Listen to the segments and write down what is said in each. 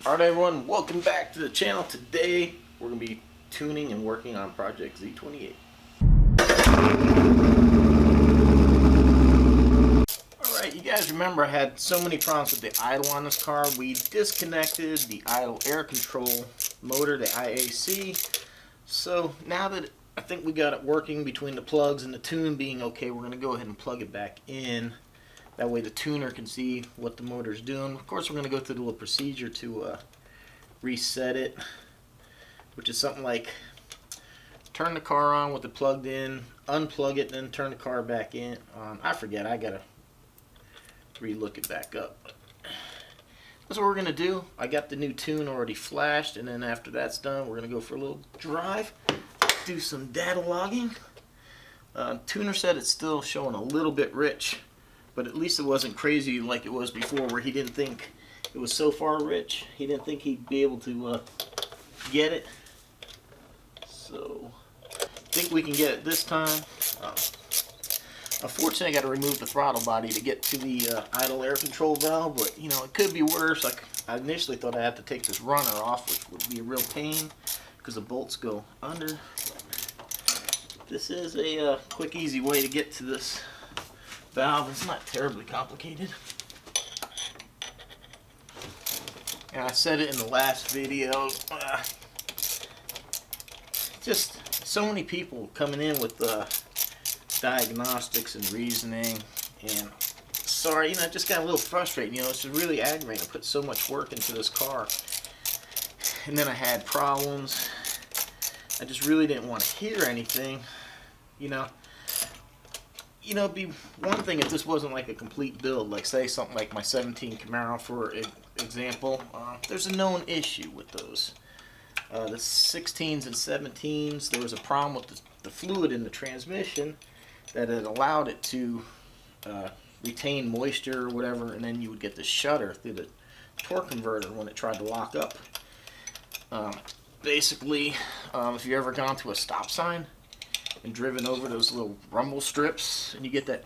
Alright everyone, welcome back to the channel. Today we're going to be tuning and working on Project Z28. Alright, you guys remember I had so many problems with the idle on this car. We disconnected the idle air control motor, the IAC. So now that I think we got it working between the plugs and the tune being okay, we're going to go ahead and plug it back in. That way the tuner can see what the motor's doing. Of course, we're going to go through the little procedure to reset it, which is something like turn the car on with it plugged in, unplug it, then turn the car back in. I forget, I got to re-look it back up. That's what we're going to do. I got the new tune already flashed, and then after that's done, we're going to go for a little drive, do some data logging. Tuner said it's still showing a little bit rich, but at least it wasn't crazy like it was before, where he didn't think it was so far rich. He didn't think he'd be able to get it. So I think we can get it this time. Unfortunately, I got to remove the throttle body to get to the idle air control valve, but you know, it could be worse. Like, I initially thought I had to take this runner off, which would be a real pain because the bolts go under. This is a quick, easy way to get to this valve. It's not terribly complicated. And I said it in the last video. Just so many people coming in with diagnostics and reasoning, and sorry, you know, it just got a little frustrating. You know, it's just really aggravating. I put so much work into this car, and then I had problems. I just really didn't want to hear anything. You know, it'd be one thing if this wasn't like a complete build, like say something like my 17 Camaro, for example. There's a known issue with those. The 16s and 17s, there was a problem with the fluid in the transmission that had allowed it to retain moisture or whatever, and then you would get the shudder through the torque converter when it tried to lock up. Basically, if you've ever gone to a stop sign and driven over those little rumble strips and you get that,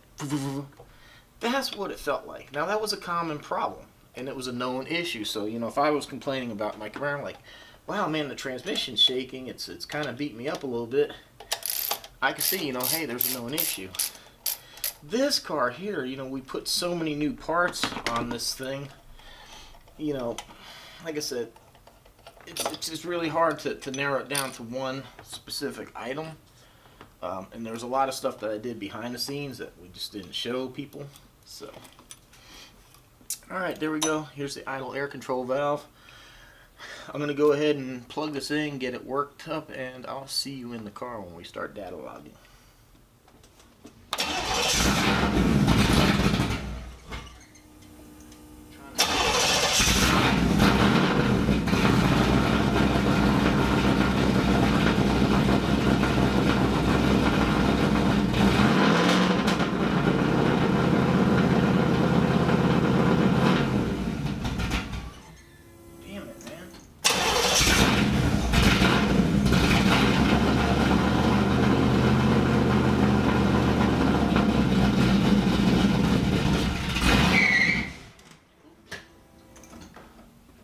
that's what it felt like. Now, that was a common problem and it was a known issue. So, you know, if I was complaining about my Camaro, like, wow, man, the transmission's shaking, it's kind of beat me up a little bit, I could see, you know, hey, there's a known issue. This car here, you know, we put so many new parts on this thing. You know, like I said, it's just really hard to narrow it down to one specific item. And there's a lot of stuff that I did behind the scenes that we just didn't show people. So, alright, there we go. Here's the idle air control valve. I'm going to go ahead and plug this in, get it worked up, and I'll see you in the car when we start data logging.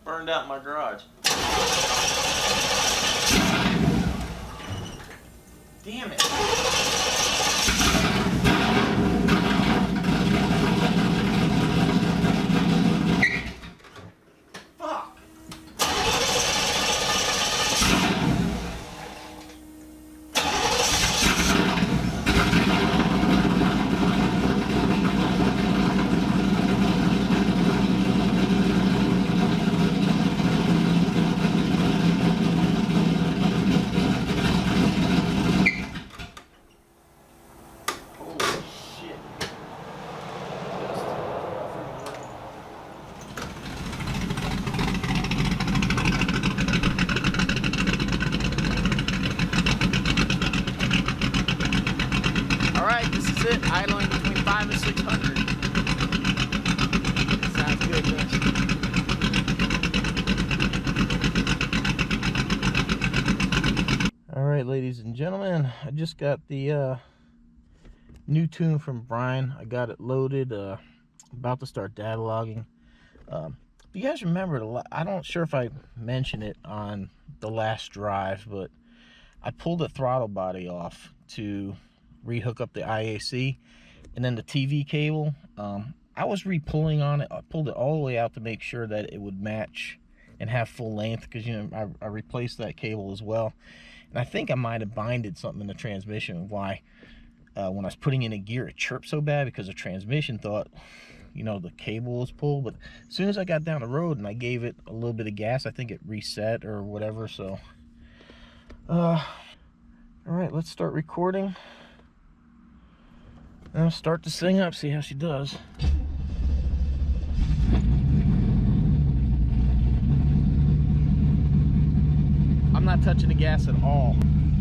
Burned out my garage. Damn it. Fuck. It, idling between 500 and 600. Sounds good, guys. Alright, ladies and gentlemen, I just got the new tune from Brian. I got it loaded, about to start data logging. you guys remember, I don't sure if I mentioned it on the last drive, but I pulled the throttle body off to rehook up the IAC, and then the TV cable. I was re-pulling on it. I pulled it all the way out to make sure that it would match and have full length, because, you know, I replaced that cable as well. And I think I might have binded something in the transmission. Why when I was putting in a gear it chirped so bad, because the transmission thought, you know, the cable was pulled. But as soon as I got down the road and I gave it a little bit of gas, I think it reset or whatever. So all right, let's start recording. I'll start this thing up, see how she does. I'm not touching the gas at all.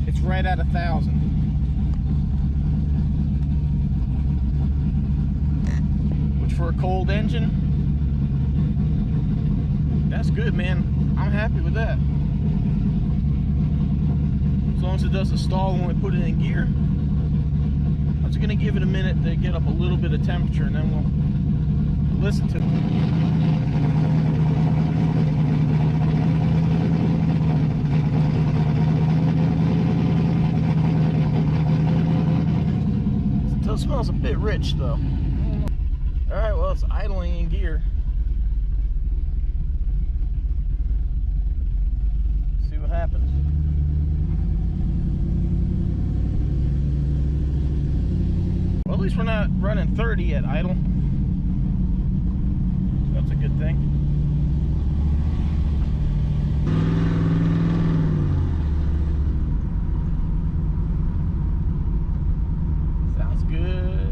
It's right at 1,000. Which, for a cold engine, that's good, man. I'm happy with that. As long as it doesn't stall when we put it in gear. I'm just gonna give it a minute to get up a little bit of temperature, and then we'll listen to it. Still smells a bit rich though. Alright, well, it's idling in gear. See what happens. Well, at least we're not running 30 at idle. That's a good thing. Sounds good.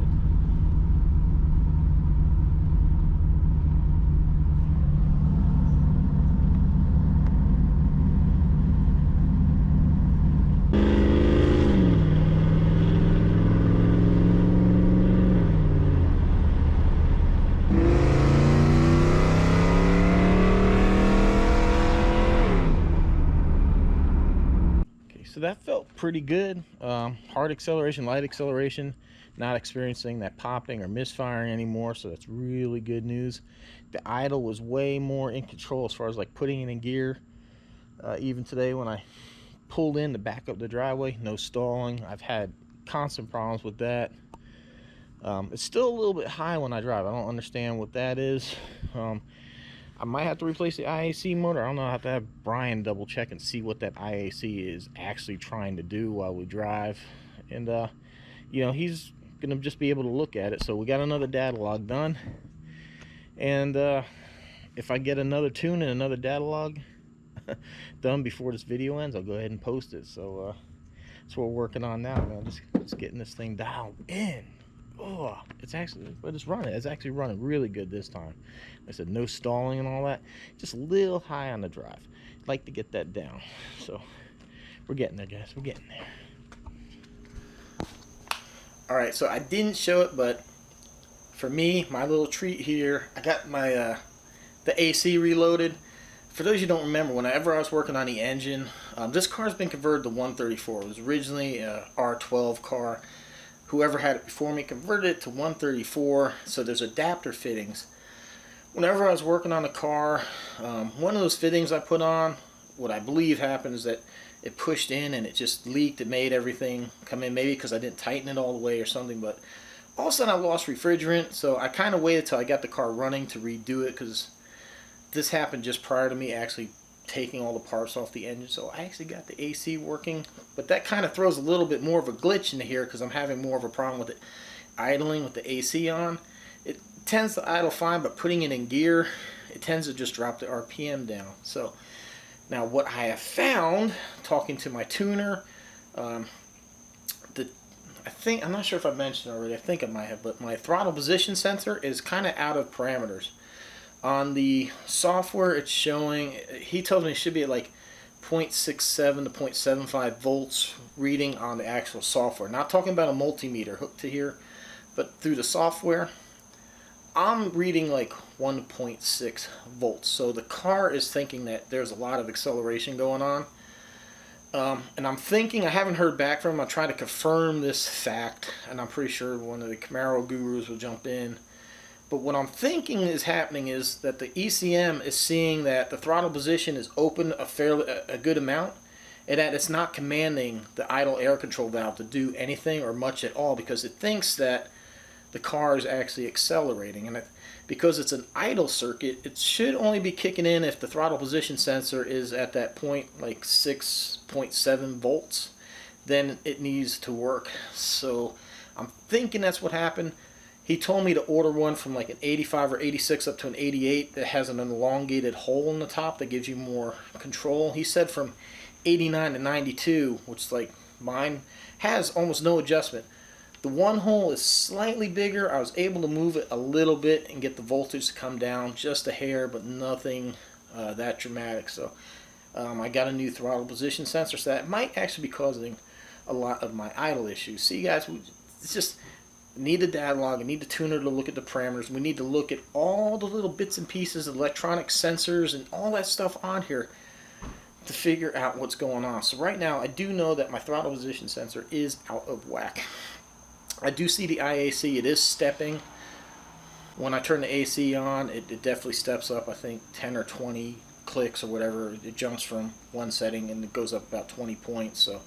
So that felt pretty good. Hard acceleration, light acceleration, not experiencing that popping or misfiring anymore, so that's really good news. The idle was way more in control as far as like putting it in gear. Even today when I pulled in to back up the driveway, no stalling. I've had constant problems with that. It's still a little bit high when I drive. I don't understand what that is. I might have to replace the IAC motor. I don't know. I have to have Brian double check and see what that IAC is actually trying to do while we drive. And you know, he's gonna just be able to look at it. So we got another data log done, and if I get another tune and another data log done before this video ends, I'll go ahead and post it. So that's what we're working on now, man. Just getting this thing dialed in. Oh, it's actually, but it's running. It's actually running really good this time. Like I said, no stalling and all that. Just a little high on the drive. I'd like to get that down. So we're getting there, guys. We're getting there. All right, so I didn't show it, but for me, my little treat here, I got my the AC reloaded. For those you don't remember, whenever I was working on the engine, this car's been converted to 134. It was originally a R12 car. Whoever had it before me converted it to 134, so there's adapter fittings. Whenever I was working on the car, one of those fittings I put on, what I believe happened is that it pushed in and it just leaked. It made everything come in, maybe because I didn't tighten it all the way or something, but all of a sudden I lost refrigerant, so I kind of waited till I got the car running to redo it, because this happened just prior to me actually taking all the parts off the engine. So I actually got the AC working, but that kind of throws a little bit more of a glitch into here, because I'm having more of a problem with it idling with the AC on. It tends to idle fine, but putting it in gear, it tends to just drop the RPM down. So now what I have found, talking to my tuner, I'm not sure if I mentioned already, I think I might have, but my throttle position sensor is kind of out of parameters. On the software, it's showing, he tells me it should be at like 0.67 to 0.75 volts reading on the actual software. Not talking about a multimeter hooked to here, but through the software, I'm reading like 1.6 volts. So the car is thinking that there's a lot of acceleration going on. And I'm thinking, I haven't heard back from him. I'm trying to confirm this fact, and I'm pretty sure one of the Camaro gurus will jump in. But what I'm thinking is happening is that the ECM is seeing that the throttle position is open a good amount, and that it's not commanding the idle air control valve to do anything or much at all, because it thinks that the car is actually accelerating. And because it's an idle circuit, it should only be kicking in if the throttle position sensor is at that point, like 6.7 volts. Then it needs to work. So I'm thinking that's what happened. He told me to order one from like an 85 or 86 up to an 88 that has an elongated hole in the top that gives you more control. He said from 89 to 92, which like mine, has almost no adjustment. The one hole is slightly bigger. I was able to move it a little bit and get the voltage to come down just a hair, but nothing that dramatic. So I got a new throttle position sensor, so that might actually be causing a lot of my idle issues. See, guys, it's just need the data log, I need the tuner to look at the parameters, we need to look at all the little bits and pieces of electronic sensors and all that stuff on here to figure out what's going on. So right now I do know that my throttle position sensor is out of whack. I do see the IAC, it is stepping. When I turn the AC on, it definitely steps up, I think 10 or 20 clicks or whatever. It jumps from one setting and it goes up about 20 points. So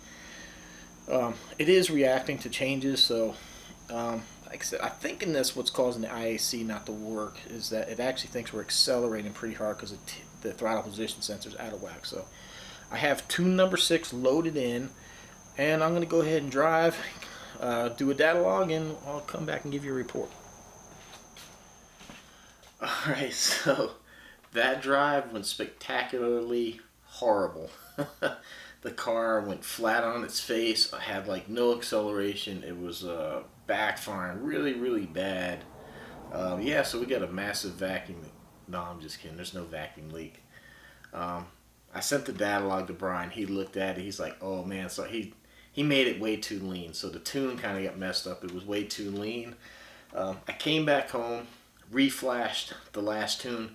it is reacting to changes. So like I said, I think in this what's causing the IAC not to work is that it actually thinks we're accelerating pretty hard because the throttle position sensor is out of whack. So I have tune number 6 loaded in, and I'm going to go ahead and drive, do a data log, and I'll come back and give you a report. Alright, so that drive went spectacularly horrible. The car went flat on its face. I had like no acceleration. It was backfiring really bad. Yeah, so we got a massive vacuum. No, I'm just kidding. There's no vacuum leak. I sent the data log to Brian. He looked at it. He's like, oh man. So he made it way too lean. So the tune kind of got messed up. It was way too lean. I came back home, reflashed the last tune,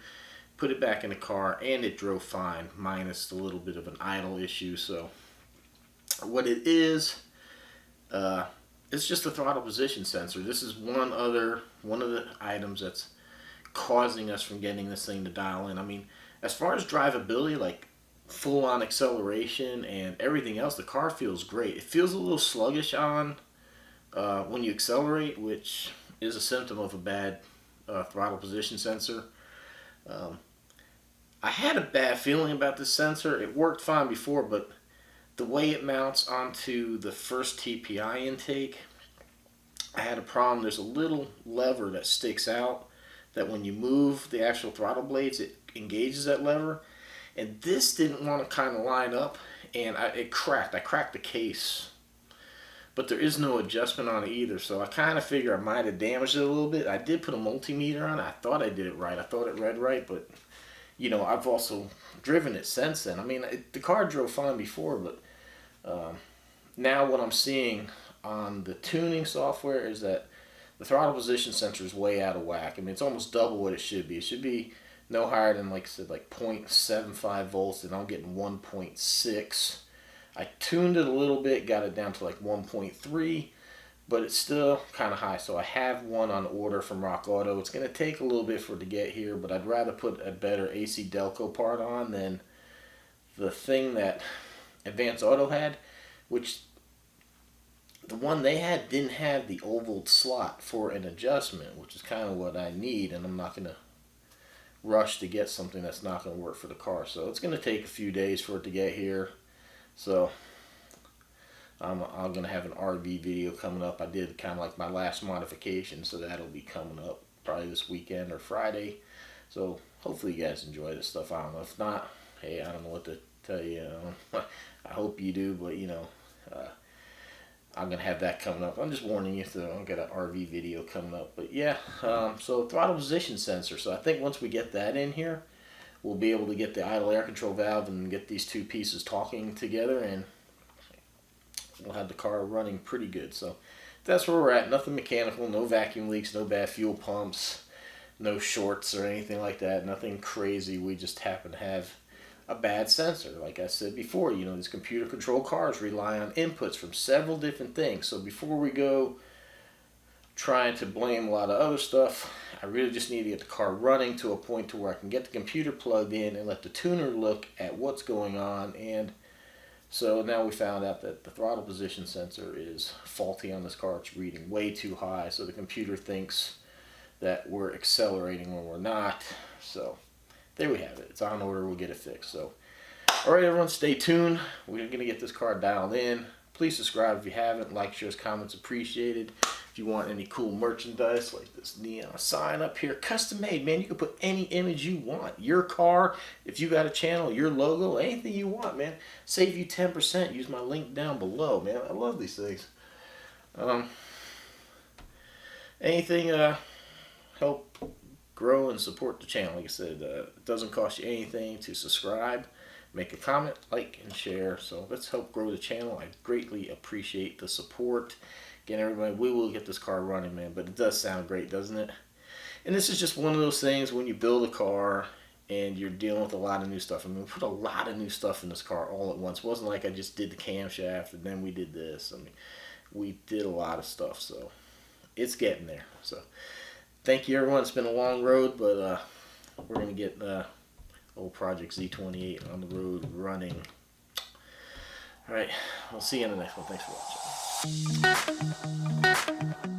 put it back in the car, and it drove fine, minus the little bit of an idle issue. So what it is, it's just a throttle position sensor. This is one of the items that's causing us from getting this thing to dial in. I mean, as far as drivability, like full-on acceleration and everything else, the car feels great. It feels a little sluggish on when you accelerate, which is a symptom of a bad throttle position sensor. I had a bad feeling about this sensor. It worked fine before, but the way it mounts onto the first TPI intake, I had a problem. There's a little lever that sticks out that when you move the actual throttle blades, it engages that lever. And this didn't want to kind of line up, and it cracked. I cracked the case. But there is no adjustment on it either, so I kind of figure I might have damaged it a little bit. I did put a multimeter on it. I thought I did it right. I thought it read right, but you know, I've also driven it since then. I mean, the car drove fine before, but now what I'm seeing on the tuning software is that the throttle position sensor is way out of whack. I mean, it's almost double what it should be. It should be no higher than, like I said, like 0.75 volts, and I'm getting 1.6. I tuned it a little bit, got it down to like 1.3, but it's still kind of high. So I have one on order from Rock Auto. It's going to take a little bit for it to get here, but I'd rather put a better AC Delco part on than the thing that Advance Auto had, which the one they had didn't have the oval slot for an adjustment, which is kind of what I need, and I'm not going to rush to get something that's not going to work for the car. So it's going to take a few days for it to get here. So I'm going to have an RV video coming up. I did kind of like my last modification, so that'll be coming up probably this weekend or Friday. So hopefully you guys enjoy this stuff. I don't know. If not, hey, I don't know what to tell you. I hope you do, but you know, I'm going to have that coming up. I'm just warning you, so I'll get an RV video coming up. But yeah, so throttle position sensor. So I think once we get that in here, we'll be able to get the idle air control valve and get these two pieces talking together, and we'll have the car running pretty good. So that's where we're at. Nothing mechanical, no vacuum leaks, no bad fuel pumps, no shorts or anything like that. Nothing crazy. We just happen to have a bad sensor. Like I said before, you know, these computer controlled cars rely on inputs from several different things. So before we go trying to blame a lot of other stuff. I really just need to get the car running to a point to where I can get the computer plugged in and let the tuner look at what's going on. And so now we found out that the throttle position sensor is faulty on this car. It's reading way too high, so the computer thinks that we're accelerating when we're not. So there we have it. It's on order. We'll get it fixed. So, all right, everyone, stay tuned. We're going to get this car dialed in. Please subscribe if you haven't. Like, shares, comments appreciated. If you want any cool merchandise like this neon sign up here, custom made, man. You can put any image you want. Your car, if you got a channel, your logo, anything you want, man. Save you 10%. Use my link down below, man. I love these things. Anything help grow and support the channel. Like I said, it doesn't cost you anything to subscribe. Make a comment, like, and share. So let's help grow the channel. I greatly appreciate the support. Again, everybody, we will get this car running, man. But it does sound great, doesn't it? And this is just one of those things when you build a car and you're dealing with a lot of new stuff. I mean, we put a lot of new stuff in this car all at once. It wasn't like I just did the camshaft and then we did this. I mean, we did a lot of stuff. So it's getting there. So thank you, everyone. It's been a long road, but we're going to get old Project Z28 on the road running. All right, we'll see you in the next one. Thanks for watching.